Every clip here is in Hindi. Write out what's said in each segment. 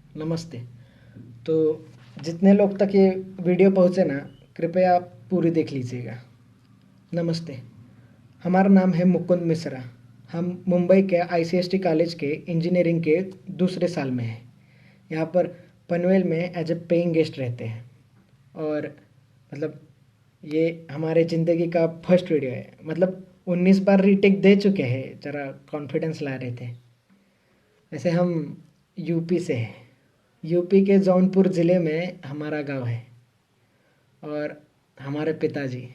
नमस्ते। तो जितने लोग तक ये वीडियो पहुँचे ना, कृपया आप पूरी देख लीजिएगा। नमस्ते। हमारा नाम है मुकुंद मिश्रा। हम मुंबई के आईसीएसटी कॉलेज के इंजीनियरिंग के दूसरे साल में हैं। यहाँ पर पनवेल में एज ए पेइंग गेस्ट रहते हैं। और मतलब ये हमारे ज़िंदगी का फर्स्ट वीडियो है। मतलब 19 बार रीटेक दे चुके हैं, ज़रा कॉन्फिडेंस ला रहे थे। वैसे हम यूपी से हैं। यूपी के जौनपुर ज़िले में हमारा गांव है। और हमारे पिताजी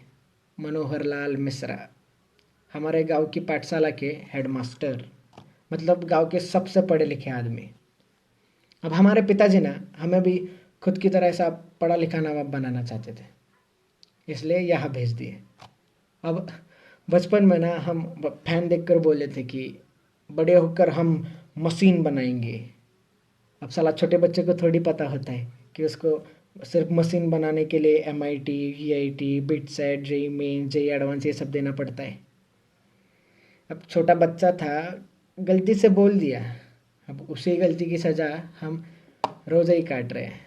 मनोहर लाल मिश्रा हमारे गांव की पाठशाला के हेडमास्टर, मतलब गांव के सबसे पढ़े लिखे आदमी। अब हमारे पिताजी ना हमें भी खुद की तरह ऐसा पढ़ा लिखा नवाब बनाना चाहते थे, इसलिए यहाँ भेज दिए। अब बचपन में ना हम फैन देखकर बोले थे कि बड़े होकर हम मशीन बनाएंगे। अब साला छोटे बच्चे को थोड़ी पता होता है कि उसको सिर्फ मशीन बनाने के लिए MIT, VIT, BITSAT, JEE Main, JEE advance ये सब देना पड़ता है। अब छोटा बच्चा था, गलती से बोल दिया। अब उसी गलती की सज़ा हम रोज़ ही काट रहे हैं।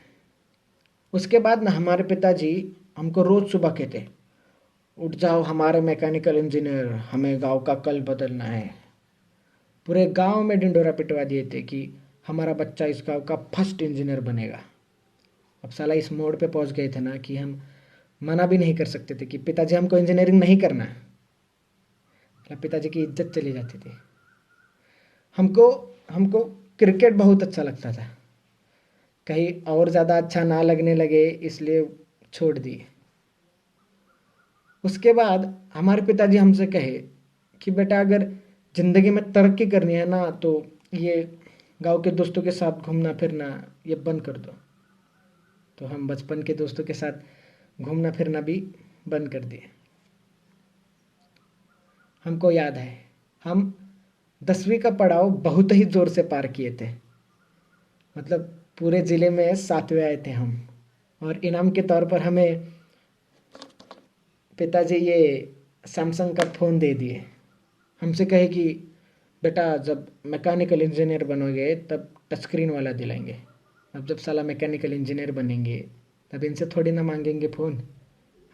उसके बाद ना हमारे पिताजी हमको रोज़ सुबह कहते, उठ जाओ हमारे मैकेनिकल इंजीनियर, हमें गांव का कल बदलना है। पूरे गांव में ढिंडोरा पिटवा दिए थे कि हमारा बच्चा इस गांव का फर्स्ट इंजीनियर बनेगा। अब साला इस मोड़ पे पहुंच गए थे ना कि हम मना भी नहीं कर सकते थे कि पिताजी हमको इंजीनियरिंग नहीं करना। मतलब पिताजी की इज्जत चली जाती थी। हमको हमको क्रिकेट बहुत अच्छा लगता था। कहीं और ज़्यादा अच्छा ना लगने लगे इसलिए छोड़ दिए। उसके बाद हमारे पिताजी हमसे कहे कि बेटा अगर ज़िंदगी में तरक्की करनी है ना तो ये गांव के दोस्तों के साथ घूमना फिरना ये बंद कर दो। तो हम बचपन के दोस्तों के साथ घूमना फिरना भी बंद कर दिए। हमको याद है हम 10वीं का पड़ाव बहुत ही ज़ोर से पार किए थे। मतलब पूरे ज़िले में 7वें आए थे हम। और इनाम के तौर पर हमें पिताजी ये सैमसंग का फ़ोन दे दिए। हमसे कहे कि बेटा जब मैकेनिकल इंजीनियर बनोगे तब टच स्क्रीन वाला दिलाएंगे। अब जब साला मैकेनिकल इंजीनियर बनेंगे तब इनसे थोड़ी ना मांगेंगे फ़ोन।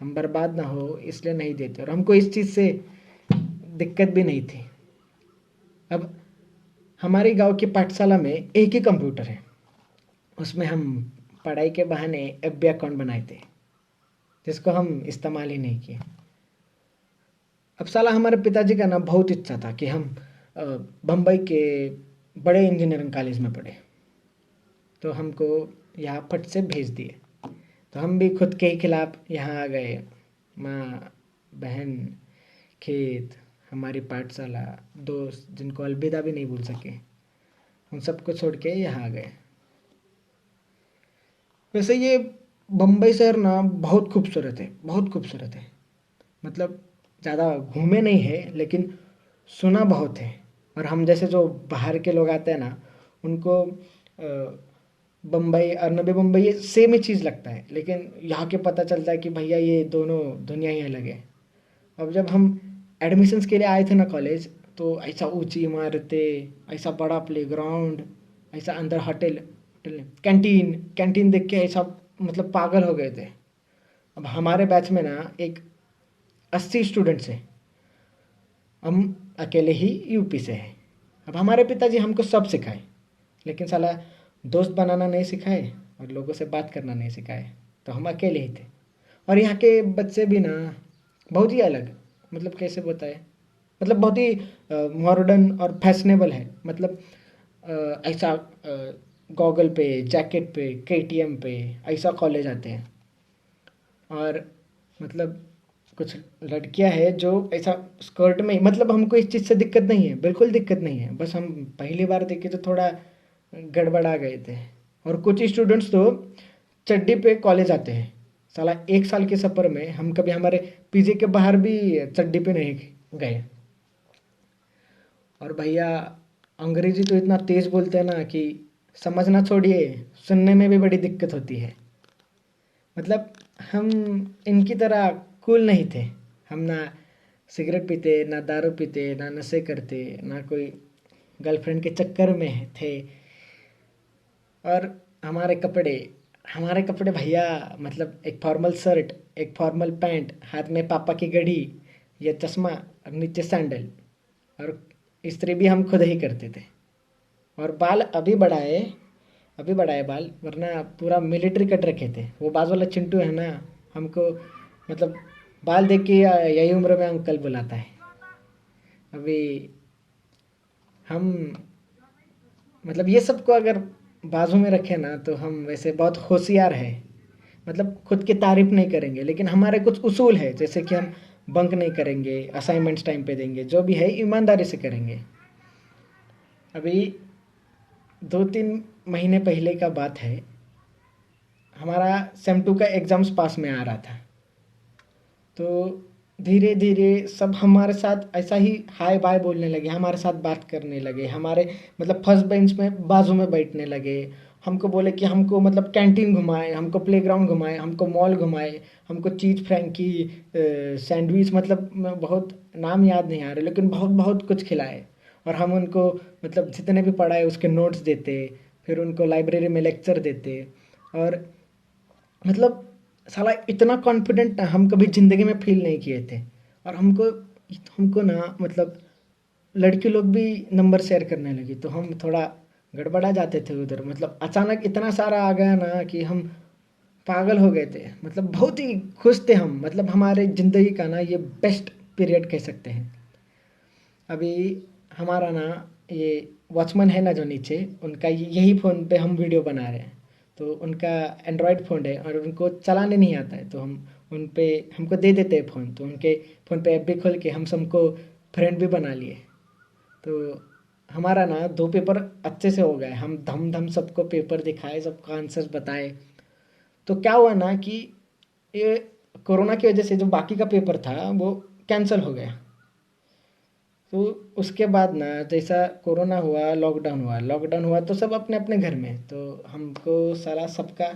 हम बर्बाद ना हो इसलिए नहीं देते। और हमको इस चीज़ से दिक्कत भी नहीं थी। अब हमारे गांव की पाठशाला में एक ही कंप्यूटर है। उसमें हम पढ़ाई के बहाने FB अकाउंट बनाए थे, जिसको हम इस्तेमाल ही नहीं किए। अब साला हमारे पिताजी का ना बहुत इच्छा था कि हम बम्बई के बड़े इंजीनियरिंग कॉलेज में पढ़े। तो हमको यहाँ फट से भेज दिए। तो हम भी खुद के ही खिलाफ यहाँ आ गए। माँ, बहन, खेत, हमारी पाठशाला, दोस्त जिनको अलविदा भी नहीं भूल सके, उन सबको छोड़ के यहाँ आ गए। वैसे ये बम्बई शहर ना बहुत खूबसूरत है, बहुत खूबसूरत है। मतलब ज़्यादा घूमे नहीं है लेकिन सुना बहुत है। और हम जैसे जो बाहर के लोग आते हैं ना उनको बम्बई और नवी मुंबई ये सेम ही चीज़ लगता है, लेकिन यहाँ के पता चलता है कि भैया ये दोनों दुनिया ही अलग है। अब जब हम एडमिशन्स के लिए आए थे ना कॉलेज, तो ऐसा ऊंची इमारतें, ऐसा बड़ा प्लेग्राउंड, ऐसा अंदर होटल होटल कैंटीन कैंटीन देख के ऐसा मतलब पागल हो गए थे। अब हमारे बैच में ना एक 80 स्टूडेंट्स हैं। हम अकेले ही यूपी से हैं। अब हमारे पिताजी हमको सब सिखाए, लेकिन साला दोस्त बनाना नहीं सिखाए और लोगों से बात करना नहीं सिखाए। तो हम अकेले ही थे। और यहाँ के बच्चे भी ना बहुत ही अलग, मतलब कैसे बताए, मतलब बहुत ही मॉडर्न और फैशनेबल है। मतलब ऐसा गॉगल पे, जैकेट पे, KTM पे ऐसा कॉलेज आते हैं। और मतलब कुछ लड़कियां हैं जो ऐसा स्कर्ट में, मतलब हमको इस चीज़ से दिक्कत नहीं है, बिल्कुल दिक्कत नहीं है। बस हम पहली बार देखे तो थोड़ा गड़बड़ा गए थे। और कुछ स्टूडेंट्स तो चड्डी पे कॉलेज आते हैं। साला एक साल के सफ़र में हम कभी हमारे PG के बाहर भी चड्डी पे नहीं गए। और भैया अंग्रेजी तो इतना तेज़ बोलते हैं ना कि समझना छोड़िए, सुनने में भी बड़ी दिक्कत होती है। मतलब हम इनकी तरह कूल नहीं थे। हम ना सिगरेट पीते, ना दारू पीते, ना नशे करते, ना कोई गर्लफ्रेंड के चक्कर में थे। और हमारे कपड़े भैया, मतलब एक फॉर्मल शर्ट, एक फॉर्मल पैंट, हाथ में पापा की घड़ी या चश्मा और नीचे सैंडल। और इस्त्री भी हम खुद ही करते थे। और बाल अभी बढ़ाए बाल, वरना पूरा मिलिट्री कट रखे थे। वो बाजू वाला चिंटू है ना, हमको मतलब बाल देख के यही उम्र में अंकल बुलाता है। अभी हम मतलब ये सब को अगर बाजू में रखें ना, तो हम वैसे बहुत होशियार है। मतलब खुद की तारीफ नहीं करेंगे, लेकिन हमारे कुछ उसूल है, जैसे कि हम बंक नहीं करेंगे, असाइनमेंट्स टाइम पे देंगे, जो भी है ईमानदारी से करेंगे। अभी 2-3 महीने पहले का बात है, हमारा सेम 2 का एग्ज़ाम्स पास में आ रहा था। तो धीरे धीरे सब हमारे साथ ऐसा ही हाय बाय बोलने लगे, हमारे साथ बात करने लगे, हमारे मतलब फर्स्ट बेंच में बाजू में बैठने लगे। हमको बोले कि हमको मतलब कैंटीन घुमाए, हमको प्लेग्राउंड घुमाए, हमको मॉल घुमाए, हमको चीज़ फ्रैंकी, सैंडविच, मतलब बहुत नाम याद नहीं आ रहे, लेकिन बहुत बहुत कुछ खिलाए। और हम उनको मतलब जितने भी पढ़ाए उसके नोट्स देते, फिर उनको लाइब्रेरी में लेक्चर देते। और मतलब साला इतना कॉन्फिडेंट ना हम कभी ज़िंदगी में फील नहीं किए थे। और हमको हमको ना मतलब लड़के लोग भी नंबर शेयर करने लगी, तो हम थोड़ा गड़बड़ा जाते थे उधर। मतलब अचानक इतना सारा आ गया ना कि हम पागल हो गए थे। मतलब बहुत ही खुश थे हम, मतलब हमारे ज़िंदगी का ना ये बेस्ट पीरियड कह सकते हैं। अभी हमारा ना ये वॉचमैन है ना जो नीचे, उनका यही फ़ोन पे हम वीडियो बना रहे हैं। तो उनका एंड्रॉयड फ़ोन है और उनको चलाने नहीं आता है, तो हम उन पे हमको दे देते हैं फ़ोन। तो उनके फ़ोन पे ऐप भी खोल के हम सबको फ्रेंड भी बना लिए। तो हमारा ना 2 पेपर अच्छे से हो गए, हम धम धम सबको पेपर दिखाए, सबको आंसर्स बताए। तो क्या हुआ ना कि ये कोरोना की वजह से जो बाकी का पेपर था वो कैंसिल हो गया। तो उसके बाद ना जैसा कोरोना हुआ, लॉकडाउन हुआ तो सब अपने अपने घर में। तो हमको साला सबका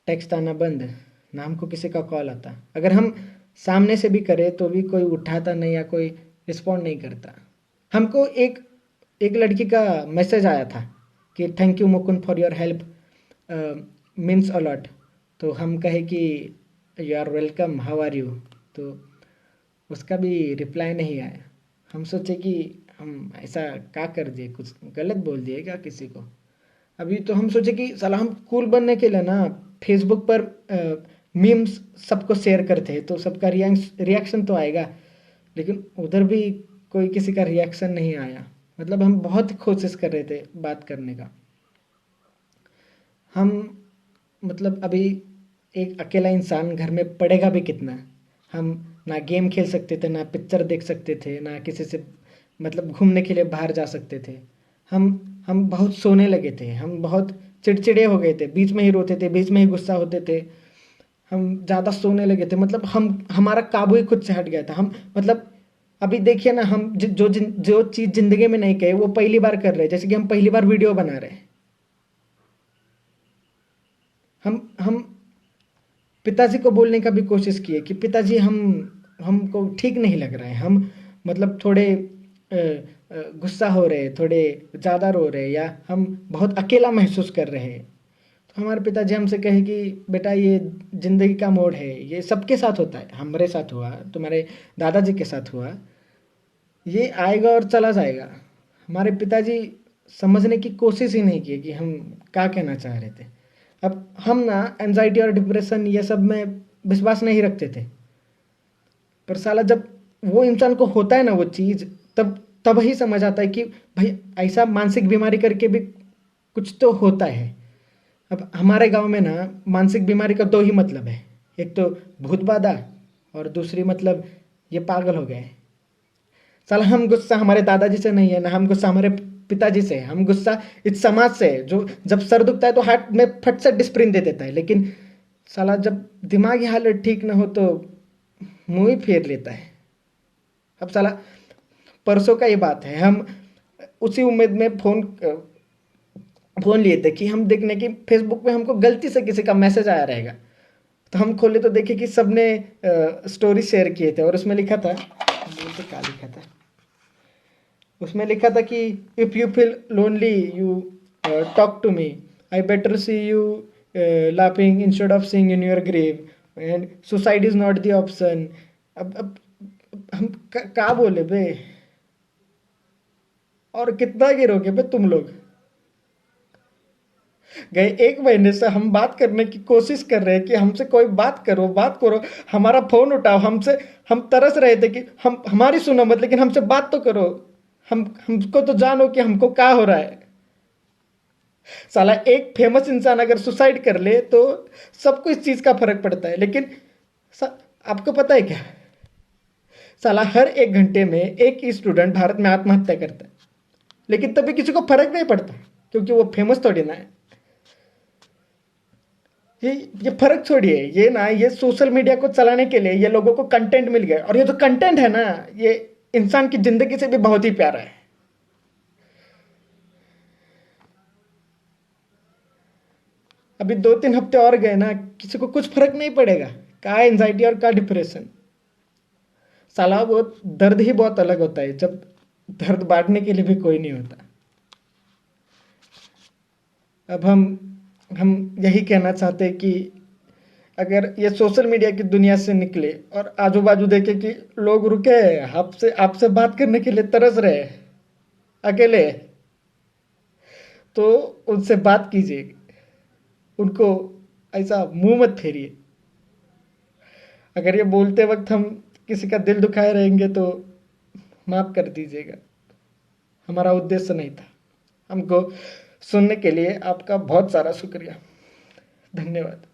टेक्स्ट आना बंद, ना हमको किसी का कॉल आता। अगर हम सामने से भी करें तो भी कोई उठाता नहीं या कोई रिस्पॉन्ड नहीं करता। हमको एक एक लड़की का मैसेज आया था कि thank you Mukund for your help, means a lot. तो हम कहे कि you are welcome, how are you. तो उसका भी रिप्लाई नहीं आया। हम सोचे कि हम ऐसा क्या कर दिए, कुछ गलत बोल दिए क्या किसी को। अभी तो हम सोचे कि साला हम कूल बनने के लिए ना फेसबुक पर मीम्स सबको शेयर करते हैं, तो सबका रिएक्शन तो आएगा। लेकिन उधर भी कोई किसी का रिएक्शन नहीं आया। मतलब हम बहुत कोशिश कर रहे थे बात करने का। हम मतलब अभी एक अकेला इंसान घर में पढ़ेगा भी कितना। हम ना गेम खेल सकते थे, ना पिक्चर देख सकते थे, ना किसी से मतलब घूमने के लिए बाहर जा सकते थे। हम बहुत सोने लगे थे, हम बहुत चिड़चिड़े हो गए थे, बीच में ही रोते थे, बीच में ही गुस्सा होते थे। हम ज़्यादा सोने लगे थे, मतलब हम हमारा काबू ही खुद से हट गया था। हम मतलब अभी देखिए ना, हम जो चीज़ ज़िंदगी में नहीं कहे वो पहली बार कर रहे हैं। जैसे कि हम पहली बार वीडियो बना रहे हैं। हम पिताजी को बोलने का भी कोशिश किए कि पिताजी हमको ठीक नहीं लग रहा है। हम मतलब थोड़े गुस्सा हो रहे, थोड़े ज़्यादा रो रहे, या हम बहुत अकेला महसूस कर रहे हैं। तो हमारे पिताजी हमसे कहे कि बेटा ये ज़िंदगी का मोड़ है, ये सबके साथ होता है। हमारे साथ हुआ, तुम्हारे दादाजी के साथ हुआ, ये आएगा और चला जाएगा। हमारे पिताजी समझने की कोशिश ही नहीं की कि हम क्या कहना चाह रहे थे। अब हम ना एंजाइटी और डिप्रेशन ये सब में विश्वास नहीं रखते थे। पर साला जब वो इंसान को होता है ना वो चीज़, तब तब ही समझ आता है कि भाई ऐसा मानसिक बीमारी करके भी कुछ तो होता है। अब हमारे गांव में ना मानसिक बीमारी का 2 ही मतलब है, एक तो भूत बाधा और दूसरी मतलब ये पागल हो गए। साला हम गुस्सा हमारे दादाजी से नहीं है, ना हम गुस्सा हमारे पिताजी से है। हम गुस्सा इस समाज से है, जो जब सर दुखता है तो हाथ में फट से डिस्प्रिन दे देता है, लेकिन साला जब दिमागी हालत ठीक ना हो तो मुंह ही फेर लेता है। अब साला परसों का ये बात है, हम उसी उम्मीद में फ़ोन लिए थे कि हम देखने की फेसबुक पे हमको गलती से किसी का मैसेज आया रहेगा। तो हम खोले तो देखे कि सबने स्टोरी शेयर किए थे, और उसमें लिखा था, तो क्या लिखा था उसमें लिखा था कि if you feel lonely, you talk to me. I better see you laughing instead of seeing in your grave. And suicide is not the option. अब हम क्या बोले बे? और कितना गिरोगे बे तुम लोग? गए 1 महीने से हम बात करने की कोशिश कर रहे हैं कि हमसे कोई बात करो, हमारा फोन उठाओ, हम तरस रहे थे कि हम हमारी सुनो मत, लेकिन हमसे बात तो करो, हमको तो जानो कि हमको क्या हो रहा है। साला एक फेमस इंसान अगर सुसाइड कर ले तो सबको इस चीज का फर्क पड़ता है, लेकिन आपको पता है क्या, साला हर 1 घंटे में एक स्टूडेंट भारत में आत्महत्या करता है, लेकिन तभी किसी को फर्क नहीं पड़ता क्योंकि वो फेमस थोड़ी ना है। ये फर्क छोड़िए, ये सोशल मीडिया को चलाने के लिए ये लोगों को कंटेंट मिल गया, और ये जो कंटेंट है ना, ये इंसान की जिंदगी से भी बहुत ही प्यारा है। अभी 2-3 हफ्ते और गए ना, किसी को कुछ फर्क नहीं पड़ेगा, क्या एंजाइटी और क्या डिप्रेशन। साला वो दर्द ही बहुत अलग होता है जब दर्द बांटने के लिए भी कोई नहीं होता। अब हम यही कहना चाहते हैं कि अगर ये सोशल मीडिया की दुनिया से निकले और आजू बाजू देखे कि लोग रुके आपसे आपसे बात करने के लिए तरस रहे अकेले, तो उनसे बात कीजिए, उनको ऐसा मुंह मत फेरिए। अगर ये बोलते वक्त हम किसी का दिल दुखाए रहेंगे तो माफ कर दीजिएगा, हमारा उद्देश्य नहीं था। हमको सुनने के लिए आपका बहुत सारा शुक्रिया, धन्यवाद।